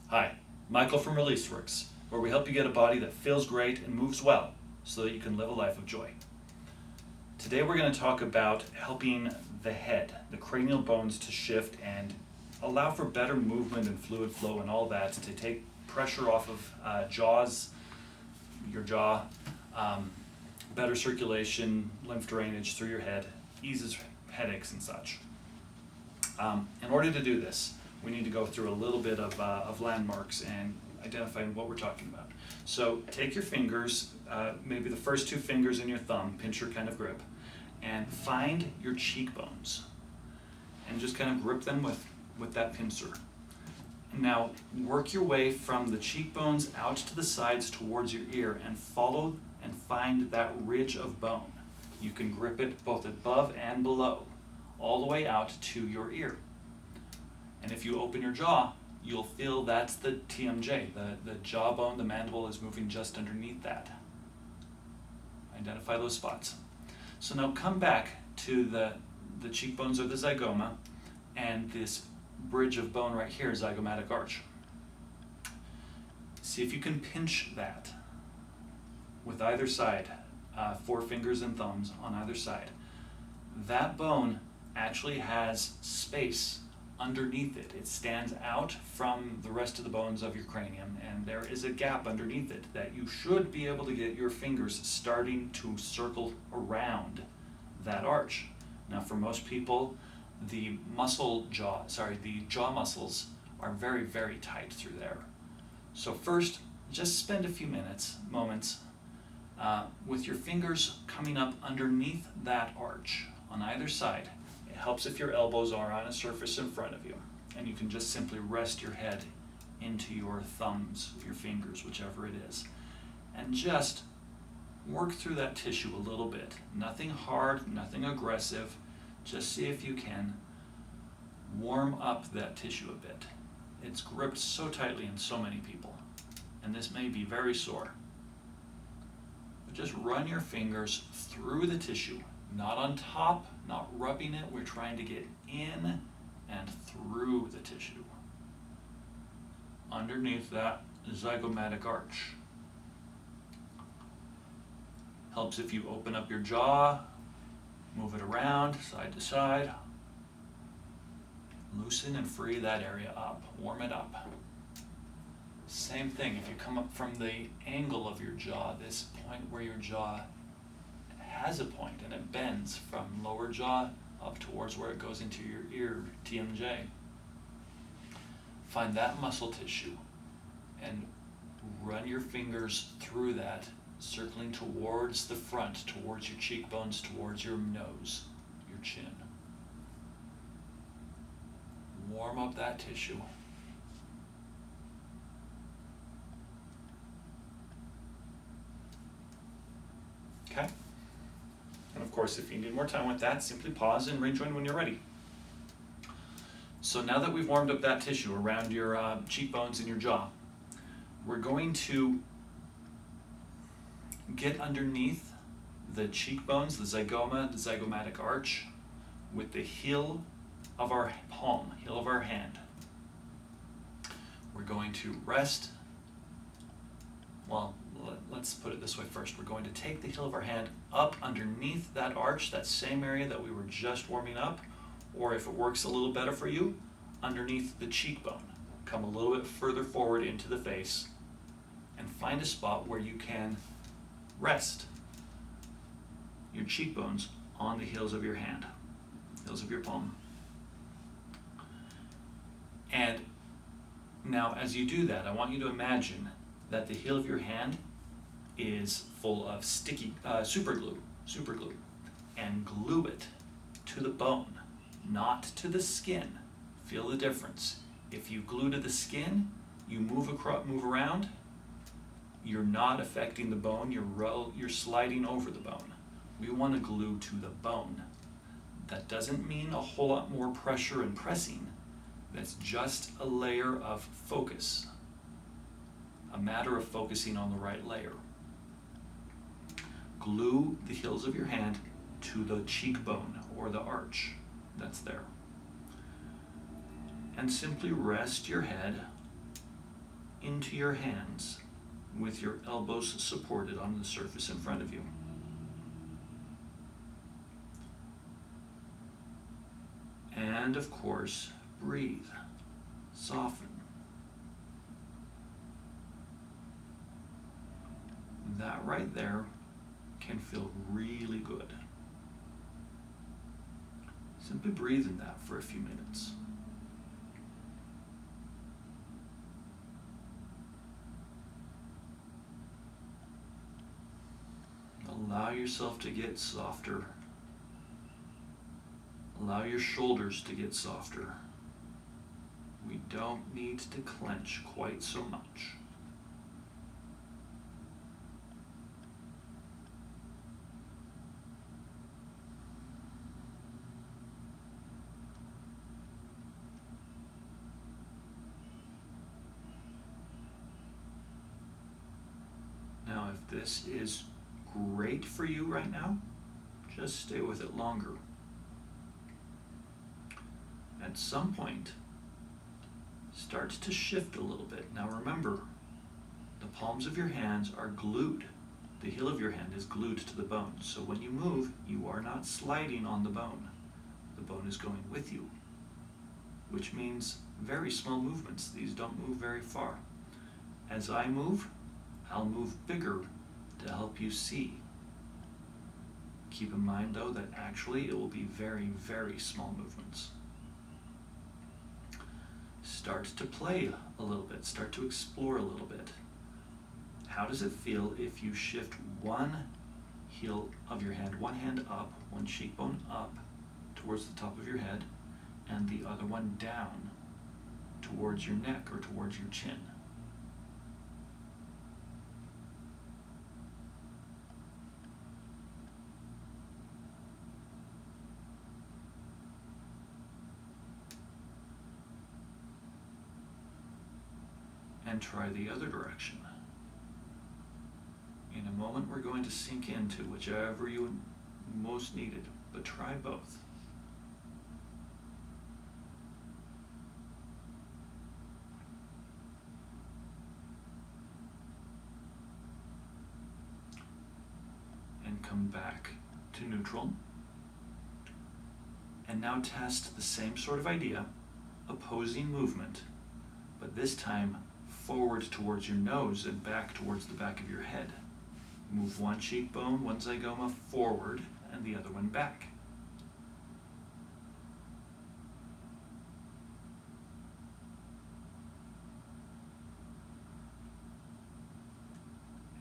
Hi, Michael from ReleaseWorks, where we help you get a body that feels great and moves well so that you can live a life of joy. Today we're going to talk about helping the head, the cranial bones to shift and allow for better movement and fluid flow and all that to take pressure off of your jaw, better circulation, lymph drainage through your head, eases headaches and such. In order to do this, we need to go through a little bit of landmarks and identifying what we're talking about. So take your fingers, maybe the first two fingers in your thumb, pincher kind of grip, and find your cheekbones and just kind of grip them with that pincer. Now work your way from the cheekbones out to the sides towards your ear and follow and find that ridge of bone. You can grip it both above and below, all the way out to your ear. And if you open your jaw, you'll feel that's the TMJ, the jawbone, the mandible is moving just underneath that. Identify those spots. So now come back to the cheekbones or the zygoma and this bridge of bone right here, zygomatic arch. See if you can pinch that with either side, 4 fingers and thumbs on either side. That bone actually has space underneath it. It stands out from the rest of the bones of your cranium, and there is a gap underneath it that you should be able to get your fingers starting to circle around that arch. Now for most people, the jaw muscles are very, very tight through there. So first, just spend a few moments with your fingers coming up underneath that arch on either side. It helps if your elbows are on a surface in front of you, and you can just simply rest your head into your thumbs, your fingers, whichever it is, and just work through that tissue a little bit. Nothing hard, nothing aggressive. Just see if you can warm up that tissue a bit. It's gripped so tightly in so many people, and this may be very sore. But just run your fingers through the tissue, not on top, not rubbing it. We're trying to get in and through the tissue, underneath that zygomatic arch. Helps if you open up your jaw, move it around side to side, loosen and free that area up, warm it up. Same thing, if you come up from the angle of your jaw, this point where your jaw has a point and it bends from lower jaw up towards where it goes into your ear, TMJ. Find that muscle tissue and run your fingers through that, circling towards the front, towards your cheekbones, towards your nose, your chin. Warm up that tissue. Okay? And of course, if you need more time with that, simply pause and rejoin when you're ready. So now that we've warmed up that tissue around your cheekbones and your jaw, we're going to get underneath the cheekbones, the zygoma, the zygomatic arch, with the heel of our palm, heel of our hand. We're going to rest, let's put it this way first. We're going to take the heel of our hand up underneath that arch, that same area that we were just warming up, or if it works a little better for you, underneath the cheekbone. Come a little bit further forward into the face and find a spot where you can rest your cheekbones on the heels of your hand, heels of your palm. And now as you do that, I want you to imagine that the heel of your hand is full of sticky super glue, and glue it to the bone, not to the skin. Feel the difference. If you glue to the skin, you move around, you're not affecting the bone, you're sliding over the bone. We want to glue to the bone. That doesn't mean a whole lot more pressure and pressing. That's just a layer of focus, a matter of focusing on the right layer. Glue the heels of your hand to the cheekbone or the arch that's there. And simply rest your head into your hands with your elbows supported on the surface in front of you. And of course, breathe, soften. That right there can feel really good. Simply breathe in that for a few minutes. Allow yourself to get softer. Allow your shoulders to get softer. We don't need to clench quite so much. Now, if this is great for you right now, just stay with it longer. At some point, start to shift a little bit. Now remember, the palms of your hands are glued. The heel of your hand is glued to the bone. So when you move, you are not sliding on the bone. The bone is going with you, which means very small movements. These don't move very far. As I move, I'll move bigger to help you see. Keep in mind though that actually it will be very, very small movements. Start to play a little bit, start to explore a little bit. How does it feel if you shift one heel of your hand, one hand up, one cheekbone up towards the top of your head, and the other one down towards your neck or towards your chin? And try the other direction. In a moment, we're going to sink into whichever you most needed, but try both. And come back to neutral. And now test the same sort of idea, opposing movement, but this time forward towards your nose and back towards the back of your head. Move one cheekbone, one zygoma forward, and the other one back.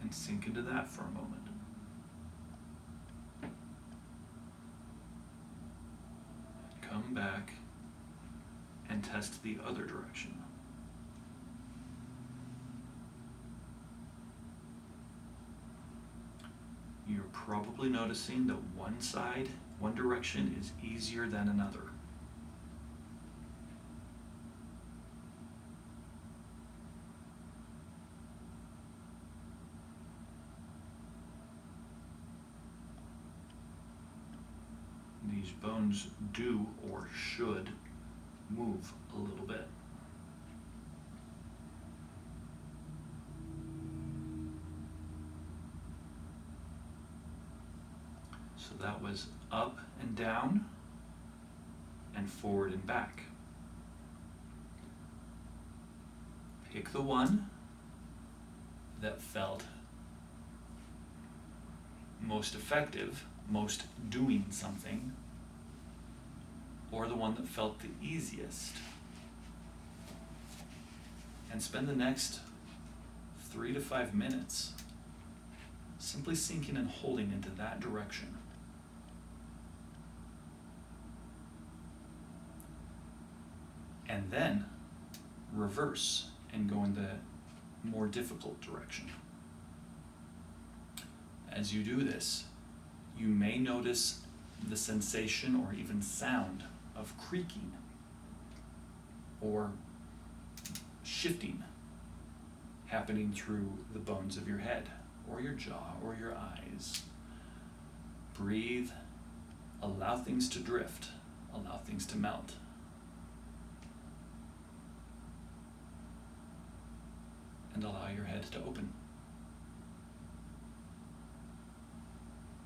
And sink into that for a moment. Come back and test the other direction. You're probably noticing that one side, one direction is easier than another. These bones do or should move a little bit. So that was up and down and forward and back. Pick the one that felt most effective, most doing something, or the one that felt the easiest. And spend the next 3 to 5 minutes simply sinking and holding into that direction. And then reverse and go in the more difficult direction. As you do this, you may notice the sensation or even sound of creaking or shifting happening through the bones of your head or your jaw or your eyes. Breathe, allow things to drift, allow things to melt. and allow your head to open.